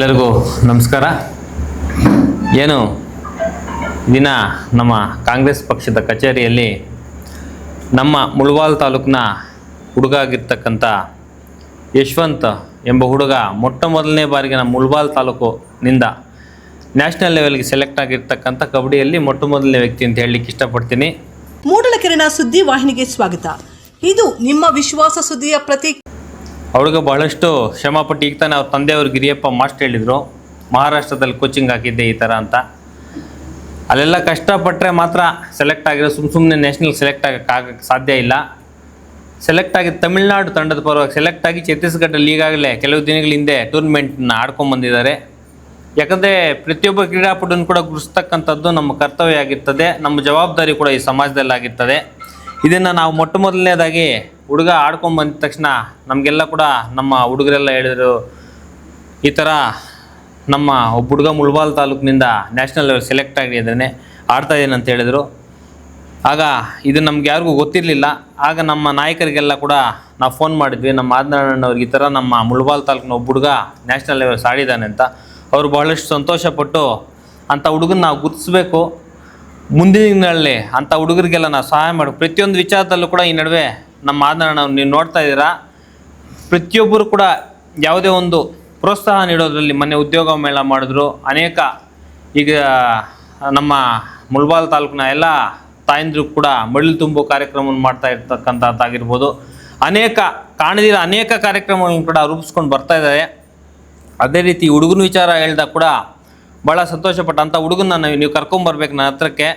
ಎಲ್ಲರಿಗೂ ನಮಸ್ಕಾರ. ಏನು ದಿನ ನಮ್ಮ ಕಾಂಗ್ರೆಸ್ ಪಕ್ಷದ ಕಚೇರಿಯಲ್ಲಿ ನಮ್ಮ ಮುಳಬಾಲ್ ತಾಲೂಕಿನ ಹುಡುಗ ಆಗಿರ್ತಕ್ಕಂಥ ಯಶವಂತ್ ಎಂಬ ಹುಡುಗ ಮೊಟ್ಟ ಮೊದಲನೇ ಬಾರಿಗೆ ನಮ್ಮ ಮುಳಬಾಲ್ ತಾಲೂಕಿನಿಂದ ನ್ಯಾಷನಲ್ ಲೆವೆಲ್ಗೆ ಸೆಲೆಕ್ಟ್ ಆಗಿರ್ತಕ್ಕಂಥ ಕಬಡ್ಡಿಯಲ್ಲಿ ಮೊಟ್ಟ ಮೊದಲನೇ ವ್ಯಕ್ತಿ ಅಂತ ಹೇಳಲಿಕ್ಕೆ ಇಷ್ಟಪಡ್ತೀನಿ. ಮೂಡಲಕೆರೆನ ಸುದ್ದಿ ವಾಹಿನಿಗೆ ಸ್ವಾಗತ. ಇದು ನಿಮ್ಮ ವಿಶ್ವಾಸ ಸುದ್ದಿಯ ಪ್ರತೀಕ. ಹುಡುಗ ಬಹಳಷ್ಟು ಶ್ರಮಪಟ್ಟು ಈಗ ತಾನೆ ಅವ್ರ ತಂದೆಯವ್ರು ಗಿರಿಯಪ್ಪ ಮಾಸ್ಟರ್ ಹೇಳಿದರು, ಮಹಾರಾಷ್ಟ್ರದಲ್ಲಿ ಕೋಚಿಂಗ್ ಹಾಕಿದ್ದೆ ಈ ಥರ ಅಂತ. ಅಲ್ಲೆಲ್ಲ ಕಷ್ಟಪಟ್ಟರೆ ಮಾತ್ರ ಸೆಲೆಕ್ಟ್ ಆಗಿರೋ, ಸುಮ್ಮನೆ ನ್ಯಾಷನಲ್ ಸೆಲೆಕ್ಟ್ ಆಗಕ್ಕೆ ಸಾಧ್ಯ ಇಲ್ಲ. ಸೆಲೆಕ್ಟ್ ಆಗಿ ತಮಿಳ್ನಾಡು ತಂಡದ ಪರವಾಗಿ ಸೆಲೆಕ್ಟ್ ಆಗಿ ಛತ್ತೀಸ್ಗಢಲ್ಲಿ ಈಗಾಗಲೇ ಕೆಲವು ದಿನಗಳ ಹಿಂದೆ ಟೂರ್ನಮೆಂಟ್ನ ಆಡ್ಕೊಂಬಂದಿದ್ದಾರೆ. ಯಾಕಂದರೆ ಪ್ರತಿಯೊಬ್ಬ ಕ್ರೀಡಾಪಟುವನ್ನು ಕೂಡ ಗುರುಸ್ತಕ್ಕಂಥದ್ದು ನಮ್ಮ ಕರ್ತವ್ಯ ಆಗಿರ್ತದೆ, ನಮ್ಮ ಜವಾಬ್ದಾರಿ ಕೂಡ ಈ ಸಮಾಜದಲ್ಲಿ ಆಗಿರ್ತದೆ. ಇದನ್ನು ನಾವು ಮೊಟ್ಟ ಮೊದಲನೇದಾಗಿ ಹುಡುಗ ಆಡ್ಕೊಂಬಂದ ತಕ್ಷಣ ನಮಗೆಲ್ಲ ಕೂಡ ನಮ್ಮ ಹುಡುಗರೆಲ್ಲ ಹೇಳಿದರು, ಈ ಥರ ನಮ್ಮ ಒಬ್ಬ ಹುಡುಗ ಮುಳಬಾಲ್ ತಾಲೂಕಿನಿಂದ ನ್ಯಾಷನಲ್ ಲೆವೆಲ್ ಸೆಲೆಕ್ಟ್ ಆಗಿದ್ದಾನೆ, ಆಡ್ತಾಯಿದ್ದೇನೆ ಅಂತ ಹೇಳಿದರು. ಆಗ ಇದು ನಮ್ಗೆ ಯಾರಿಗೂ ಗೊತ್ತಿರಲಿಲ್ಲ. ಆಗ ನಮ್ಮ ನಾಯಕರಿಗೆಲ್ಲ ಕೂಡ ನಾವು ಫೋನ್ ಮಾಡಿದ್ವಿ, ನಮ್ಮ ಆದನಣ್ಣವ್ರಿಗೆ ಈ ಥರ ನಮ್ಮ ಮುಳಬಾಲ್ ತಾಲೂಕಿನ ಒಬ್ಬ ಹುಡುಗ ನ್ಯಾಷನಲ್ ಲೆವೆಲ್ಸ್ ಆಡಿದ್ದಾನೆ ಅಂತ. ಅವರು ಬಹಳಷ್ಟು ಸಂತೋಷಪಟ್ಟು ಅಂಥ ಹುಡುಗನ ನಾವು ಗುರುತಿಸ್ಬೇಕು, ಮುಂದಿನ ದಿನಗಳಲ್ಲಿ ಅಂಥ ಹುಡುಗರಿಗೆಲ್ಲ ನಾವು ಸಹಾಯ ಮಾಡಬೇಕು. ಪ್ರತಿಯೊಂದು ವಿಚಾರದಲ್ಲೂ ಕೂಡ ಈ ನಡುವೆ ನಮ್ಮ ಆದನಣ್ಣವ್ರು ನೀವು ನೋಡ್ತಾ ಇದ್ದೀರಾ, ಪ್ರತಿಯೊಬ್ಬರು ಕೂಡ ಯಾವುದೇ ಒಂದು ಪ್ರೋತ್ಸಾಹ ನೀಡೋದ್ರಲ್ಲಿ ಮೊನ್ನೆ ಉದ್ಯೋಗ ಮೇಳ ಮಾಡಿದ್ರು. ಅನೇಕ ಈಗ ನಮ್ಮ ಮುಳಬಾಲ್ ತಾಲೂಕಿನ ಎಲ್ಲ ತಾಯಂದಿರು ಕೂಡ ಮಡಿಲು ತುಂಬೋ ಕಾರ್ಯಕ್ರಮವನ್ನು ಮಾಡ್ತಾ ಇರ್ತಕ್ಕಂಥದ್ದಾಗಿರ್ಬೋದು, ಅನೇಕ ಕಾಣದಿರೋ ಅನೇಕ ಕಾರ್ಯಕ್ರಮಗಳನ್ನು ಕೂಡ ರೂಪಿಸ್ಕೊಂಡು ಬರ್ತಾ ಇದ್ದಾರೆ. ಅದೇ ರೀತಿ ಹುಡುಗನ ವಿಚಾರ ಹೇಳಿದಾಗ ಕೂಡ ಭಾಳ ಸಂತೋಷಪಟ್ಟ. ಅಂಥ ಹುಡುಗನ ನೀವು ಕರ್ಕೊಂಬರ್ಬೇಕು ನನ್ನ ಹತ್ರಕ್ಕೆ.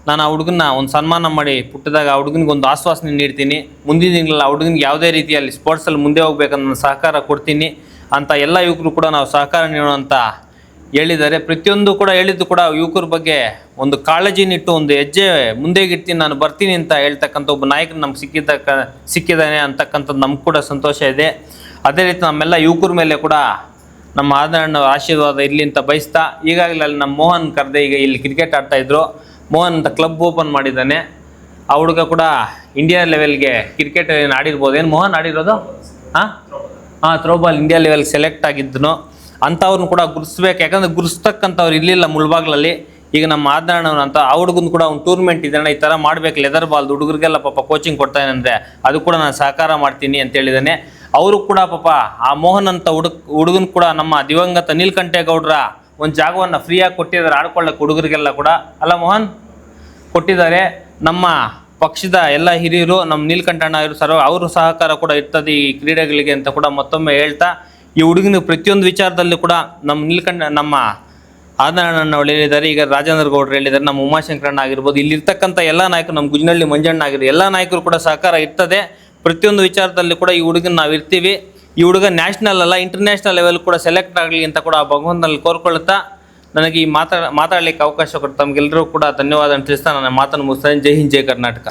ನಾನು ಆ ಹುಡುಗನ ಒಂದು ಸನ್ಮಾನ ಮಾಡಿ ಪುಟ್ಟದಾಗ ಆ ಹುಡುಗನಿಗೊಂದು ಆಶ್ವಾಸನೆ ನೀಡ್ತೀನಿ. ಮುಂದಿನ ದಿನಗಳಲ್ಲಿ ಆ ಹುಡುಗನಿಗೆ ಯಾವುದೇ ರೀತಿಯಲ್ಲಿ ಸ್ಪೋರ್ಟ್ಸಲ್ಲಿ ಮುಂದೆ ಹೋಗ್ಬೇಕನ್ನೋ ನಾನು ಸಹಕಾರ ಕೊಡ್ತೀನಿ ಅಂತ ಎಲ್ಲ ಯುವಕರು ಕೂಡ ನಾವು ಸಹಕಾರ ನೀಡೋಣ ಅಂತ ಹೇಳಿದ್ದಾರೆ. ಪ್ರತಿಯೊಂದು ಕೂಡ ಹೇಳಿದ್ದು ಕೂಡ ಯುವಕರ ಬಗ್ಗೆ ಒಂದು ಕಾಳಜಿನಿಟ್ಟು ಒಂದು ಹೆಜ್ಜೆ ಮುಂದೆಗಿಡ್ತೀನಿ, ನಾನು ಬರ್ತೀನಿ ಅಂತ ಹೇಳ್ತಕ್ಕಂಥ ಒಬ್ಬ ನಾಯಕರು ನಮ್ಗೆ ಸಿಕ್ಕಿದ್ದಾನೆ ಅಂತಕ್ಕಂಥದ್ದು ನಮ್ಗೆ ಕೂಡ ಸಂತೋಷ ಇದೆ. ಅದೇ ರೀತಿ ನಮ್ಮೆಲ್ಲ ಯುವಕರ ಮೇಲೆ ಕೂಡ ನಮ್ಮ ಆದನಣ್ಣವ್ರ ಆಶೀರ್ವಾದ ಇರಲಿ ಅಂತ ಬಯಸ್ತಾ, ಈಗಾಗಲೇ ಅಲ್ಲಿ ನಮ್ಮ ಮೋಹನ್ ಕರೆದೆ, ಈಗ ಇಲ್ಲಿ ಕ್ರಿಕೆಟ್ ಆಡ್ತಾಯಿದ್ರು. ಮೋಹನ್ ಅಂತ ಕ್ಲಬ್ ಓಪನ್ ಮಾಡಿದ್ದಾನೆ. ಆ ಹುಡುಗ ಕೂಡ ಇಂಡಿಯಾ ಲೆವೆಲ್ಗೆ ಕ್ರಿಕೆಟ್ ಏನು ಆಡಿರ್ಬೋದು. ಏನು ಮೋಹನ್ ಆಡಿರೋದು? ಹಾಂ, ಥ್ರೋಬಾಲ್ ಇಂಡಿಯಾ ಲೆವೆಲ್ಗೆ ಸೆಲೆಕ್ಟ್ ಆಗಿದ್ದನು. ಅಂಥವ್ರನ್ನ ಕೂಡ ಗುರುತಿಸ್ಬೇಕು. ಯಾಕಂದರೆ ಗುರುಸ್ತಕ್ಕಂಥವ್ರು ಇರಲಿಲ್ಲ ಮುಳಬಾಗ್ಲಲ್ಲಿ. ಈಗ ನಮ್ಮ ಆದನಣ್ಣವ್ರು ಅಂತ ಆ ಹುಡುಗನ ಕೂಡ ಒಂದು ಟೂರ್ನಮೆಂಟ್ ಇದೆ, ಈ ಥರ ಮಾಡಬೇಕು, ಲೆದರ್ ಬಾಲ್ ಹುಡುಗರಿಗೆಲ್ಲ ಪಾಪ ಕೋಚಿಂಗ್ ಕೊಡ್ತಾನೆ ಅಂದರೆ ಅದು ಕೂಡ ನಾನು ಸಹಕಾರ ಮಾಡ್ತೀನಿ ಅಂತ ಹೇಳಿದ್ದಾನೆ. ಅವರು ಕೂಡ ಪಾಪ ಆ ಮೋಹನ್ ಅಂತ ಹುಡುಗನ ಕೂಡ ನಮ್ಮ ದಿವಂಗತ ನೀಲಕಂಠೇಗೌಡರ ಒಂದು ಜಾಗವನ್ನು ಫ್ರೀಯಾಗಿ ಕೊಟ್ಟಿದ್ದಾರೆ ಆಡ್ಕೊಳ್ಳೋಕೆ ಹುಡುಗರಿಗೆಲ್ಲ ಕೂಡ. ಅಲ್ಲ ಮೋಹನ್ ಕೊಟ್ಟಿದ್ದಾರೆ. ನಮ್ಮ ಪಕ್ಷದ ಎಲ್ಲ ಹಿರಿಯರು, ನಮ್ಮ ನೀಲಕಂಠಣ್ಣ ಇರು ಅವರು ಸಹಕಾರ ಕೂಡ ಇರ್ತದೆ ಈ ಕ್ರೀಡೆಗಳಿಗೆ ಅಂತ ಕೂಡ ಮತ್ತೊಮ್ಮೆ ಹೇಳ್ತಾ, ಈ ಹುಡುಗನ ಪ್ರತಿಯೊಂದು ವಿಚಾರದಲ್ಲೂ ಕೂಡ ನಮ್ಮ ಆದನಣ್ಣವ್ರು ಹೇಳಿದ್ದಾರೆ. ಈಗ ರಾಜೇಂದ್ರ ಗೌಡರು ಹೇಳಿದ್ದಾರೆ, ನಮ್ಮ ಉಮಾಶಂಕರಣ್ಣ ಆಗಿರ್ಬೋದು, ಇಲ್ಲಿರ್ತಕ್ಕಂಥ ಎಲ್ಲ ನಾಯಕರು, ನಮ್ಮ ಗುಜ್ನಳ್ಳಿ ಮಂಜಣ್ಣ ಆಗಿರೋ ಎಲ್ಲ ನಾಯಕರು ಕೂಡ ಸಹಕಾರ ಇರ್ತದೆ. ಪ್ರತಿಯೊಂದು ವಿಚಾರದಲ್ಲಿ ಕೂಡ ಈ ಹುಡುಗನ ನಾವು ಇರ್ತೀವಿ. ಈ ಹುಡುಗ ನ್ಯಾಷನಲ್ ಅಲ್ಲ ಇಂಟರ್ನ್ಯಾಷನಲ್ ಲೆವೆಲ್ ಕೂಡ ಸೆಲೆಕ್ಟ್ ಆಗಲಿ ಅಂತ ಕೂಡ ಭಗವಂತನಲ್ಲಿ ಕೋರ್ಕೊಳ್ತಾ, ನನಗೆ ಈ ಮಾತಾಡಲಿಕ್ಕೆ ಅವಕಾಶ ಕೊಟ್ಟು ತಮಗೆಲ್ಲರೂ ಕೂಡ ಧನ್ಯವಾದ ತಿಳಿಸ್ತಾ ನನ್ನ ಮಾತನ್ನು ಮುಗಿಸ್ತೇನೆ. ಜೈ ಹಿಂದ್, ಜೈ ಕರ್ನಾಟಕ.